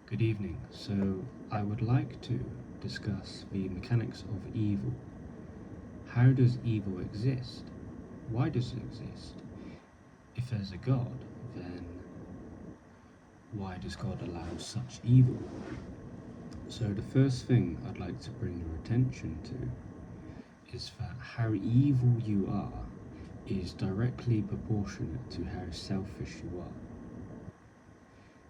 Good evening. So, I would like to discuss the mechanics of evil. How does evil exist? Why does it exist? If there's a God, then why does God allow such evil? So, the first thing I'd like to bring your attention to is that how evil you are is directly proportionate to how selfish you are.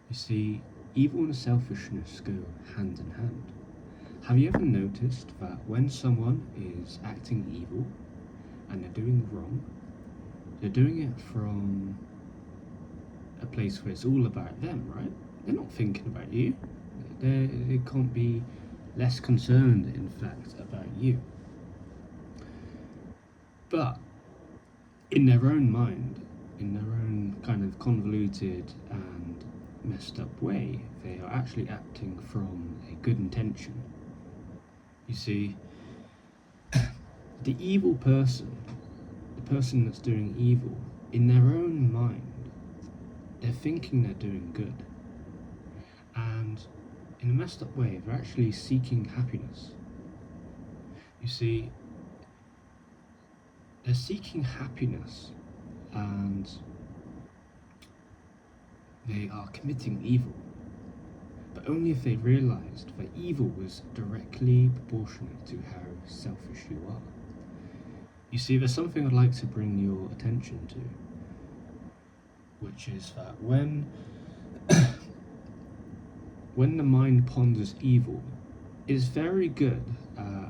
You see, evil and selfishness go hand in hand. Have you ever noticed that when someone is acting evil and they're doing wrong, they're doing it from a place where it's all about them, right? They're not thinking about you. They can't be less concerned, in fact, about you. But in their own mind, in their own kind of convoluted and messed up way, they are actually acting from a good intention. You see, the evil person, the person that's doing evil, in their own mind, they're thinking they're doing good. And in a messed up way, they're actually seeking happiness. You see, they're seeking happiness and they are committing evil. But only if they realised that evil was directly proportionate to how selfish you are. You see, there's something I'd like to bring your attention to, which is that when the mind ponders evil, it is very good at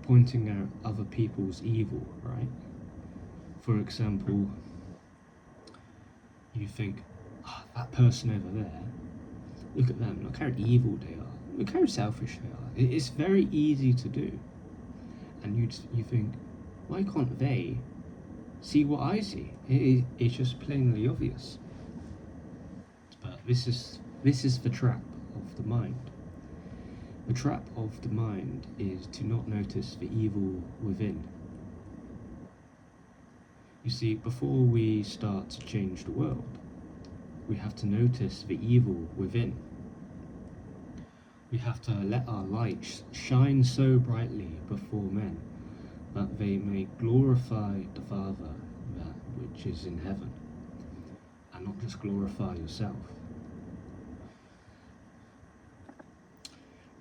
pointing out other people's evil, right? For example, you think, that person over there, look at them, look how evil they are, look how selfish they are. It's very easy to do. And you think, why can't they see what I see? It's just plainly obvious. But this is the trap of the mind. The trap of the mind is to not notice the evil within. You see, before we start to change the world, we have to notice the evil within. We have to let our light shine so brightly before men that they may glorify the Father that which is in heaven, and not just glorify yourself.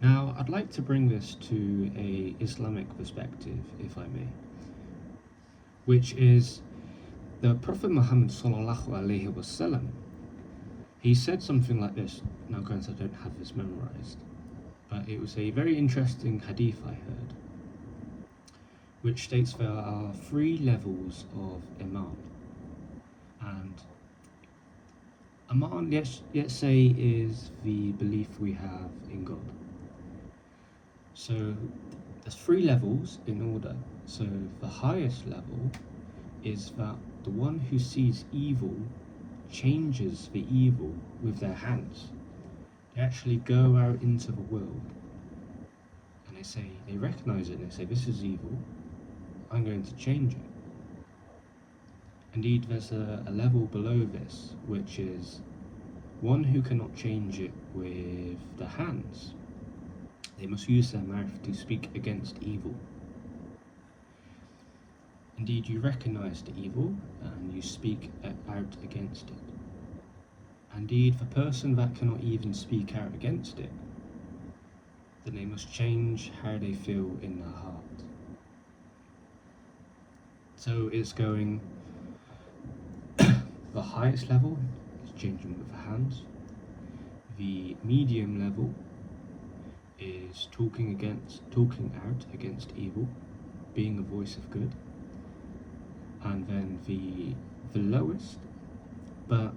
Now, I'd like to bring this to a Islamic perspective, if I may, which is the Prophet Muhammad sallallahu alaihi wasallam. He said something like this. Now, granted, I don't have this memorized, but it was a very interesting hadith I heard, which states there are 3 levels of Iman. And Iman, let's say, is the belief we have in God. So there's 3 levels in order. So the highest level is that the one who sees evil changes the evil with their hands. They actually go out into the world and they recognize it and they say, this is evil, I'm going to change it. Indeed, there's a level below this, which is one who cannot change it with the hands. They must use their mouth to speak against evil. Indeed, you recognize the evil and you speak out against it. Indeed, the person that cannot even speak out against it, then they must change how they feel in their heart. So it's going, the highest level is changing with the hands. The medium level is talking out against evil, being a voice of good. And then the lowest, but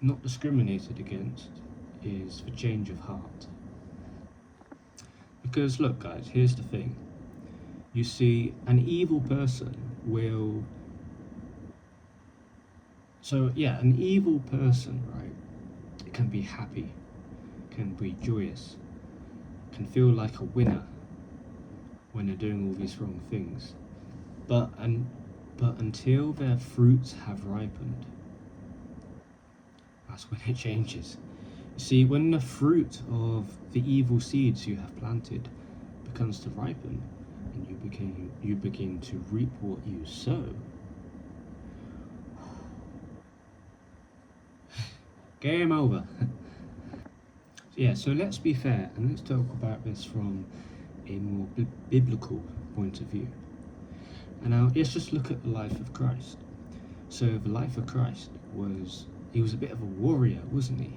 not discriminated against, is the change of heart. Because look, guys, here's the thing. You see, an evil person will... an evil person, right, can be happy, can be joyous, can feel like a winner when they're doing all these wrong things. But until their fruits have ripened, that's when it changes. See, when the fruit of the evil seeds you have planted becomes to ripen, and you begin to reap what you sow, game over. Yeah, so let's be fair and let's talk about this from a more biblical point of view. And now let's just look at the life of Christ. So the life of Christ he was a bit of a warrior, wasn't he?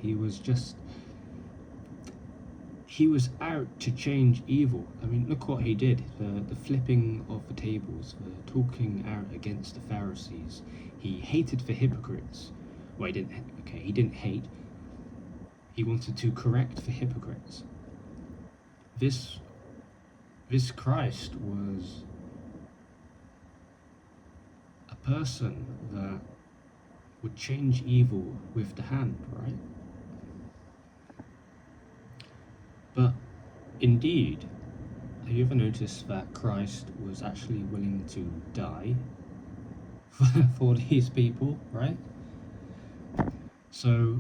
He was out to change evil. I mean, look what he did. The flipping of the tables, the talking out against the Pharisees. He hated the hypocrites. Well, he didn't hate. He wanted to correct the hypocrites. This Christ was a person that would change evil with the hand, right? But indeed, have you ever noticed that Christ was actually willing to die for these people, right? So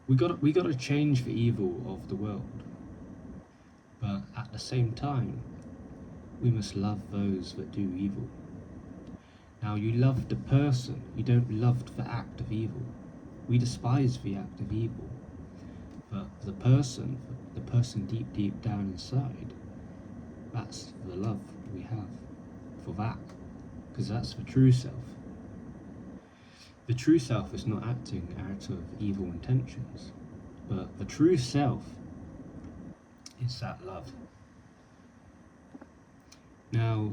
we got to change the evil of the world, but at the same time, we must love those that do evil. Now, you love the person, you don't love the act of evil. We despise the act of evil, but the person deep down inside, that's the love we have for that, because that's the true self. The true self is not acting out of evil intentions, but the true self is that love. Now,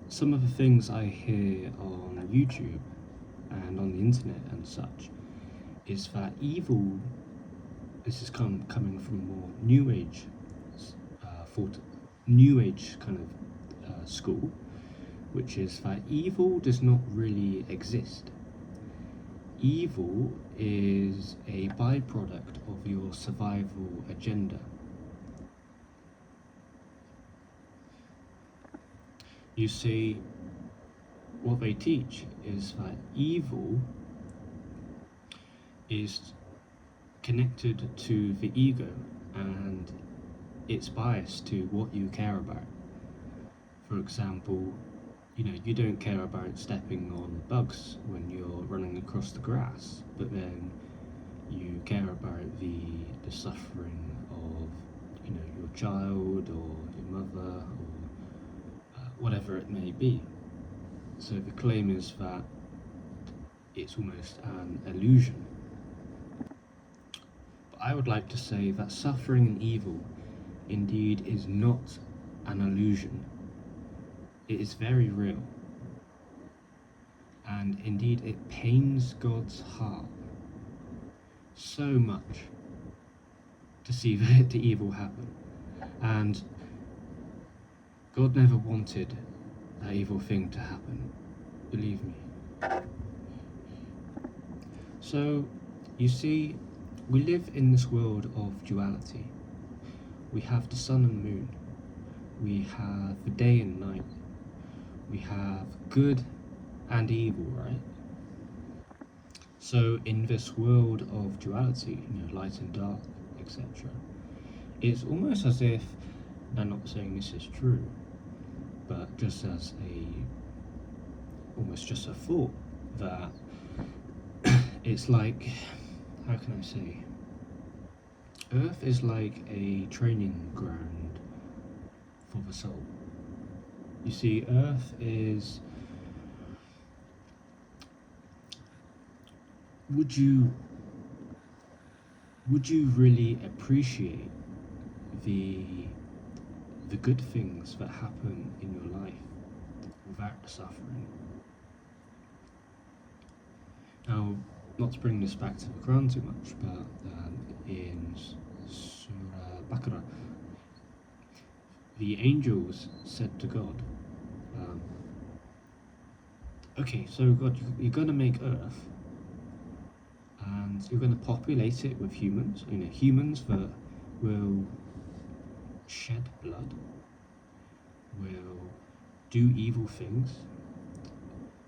some of the things I hear on YouTube and on the internet and such is that evil, this is coming from more New Age kind of school, which is that evil does not really exist. Evil is a byproduct of your survival agenda. You see, what they teach is that evil is connected to the ego and it's biased to what you care about. For example, you don't care about stepping on bugs when you're running across the grass, but then you care about the suffering of your child or your mother or whatever it may be. So the claim is that it's almost an illusion. But I would like to say that suffering and evil indeed is not an illusion. It is very real. And indeed it pains God's heart so much to see the evil happen. And God never wanted that evil thing to happen, believe me. So, you see, we live in this world of duality. We have the sun and moon. We have the day and night. We have good and evil, right? So in this world of duality, light and dark, etc., it's almost as if, and I'm not saying this is true, but just as almost just a thought, that it's like, how can I say, Earth is like a training ground for the soul. You see, Earth is, would you really appreciate the good things that happen in your life without the suffering? Now, not to bring this back to the Quran too much, but in Surah Baqarah, the angels said to God, okay, so God, you're going to make Earth, and you're going to populate it with humans, humans that will shed blood, will do evil things,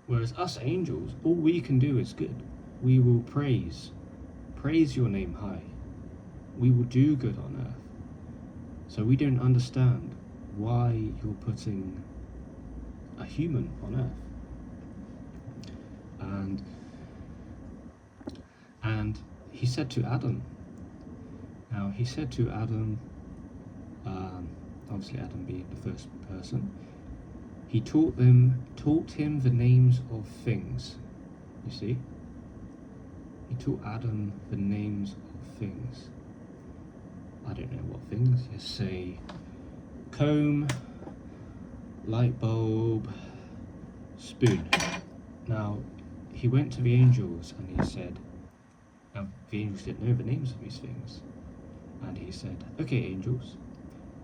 whereas us angels, all we can do is good. We will praise your name high, we will do good on earth. So we don't understand why you're putting a human on earth. And he said to Adam, obviously Adam being the first person, he taught him the names of things. You see? He taught Adam the names of things. I don't know what things. Just say comb, light bulb, spoon. Now, he went to the angels and he said, now the angels didn't know the names of these things. And he said, okay, angels,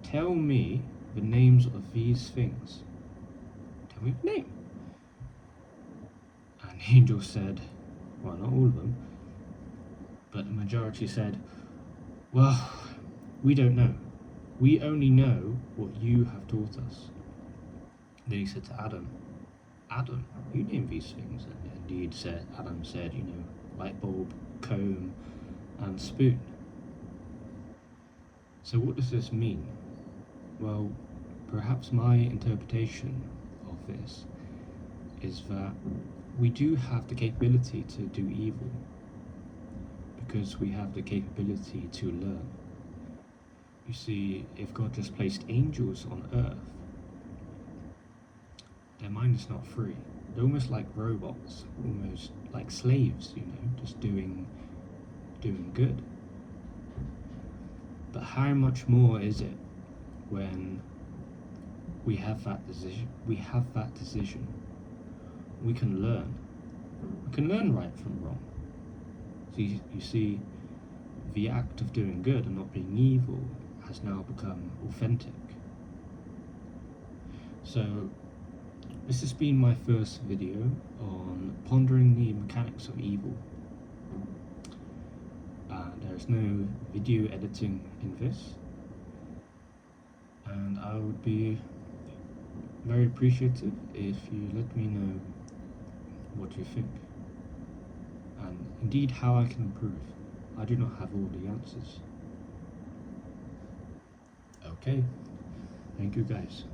tell me the names of these things. Tell me the name. And the angels said, well, not all of them, but the majority said, well, we don't know. We only know what you have taught us. Then he said to Adam, Adam, you name these things. And indeed, Adam said, light bulb, comb, and spoon. So what does this mean? Well, perhaps my interpretation of this is that we do have the capability to do evil because we have the capability to learn. You see, if God just placed angels on earth, their mind is not free. They're almost like robots, almost like slaves, just doing good. But how much more is it when we have that decision? We can learn. We can learn right from wrong. So you see, the act of doing good and not being evil has now become authentic. So this has been my first video on pondering the mechanics of evil. There's no video editing in this, and I would be very appreciative if you let me know what you think, and indeed how I can improve. I do not have all the answers. Okay, thank you guys.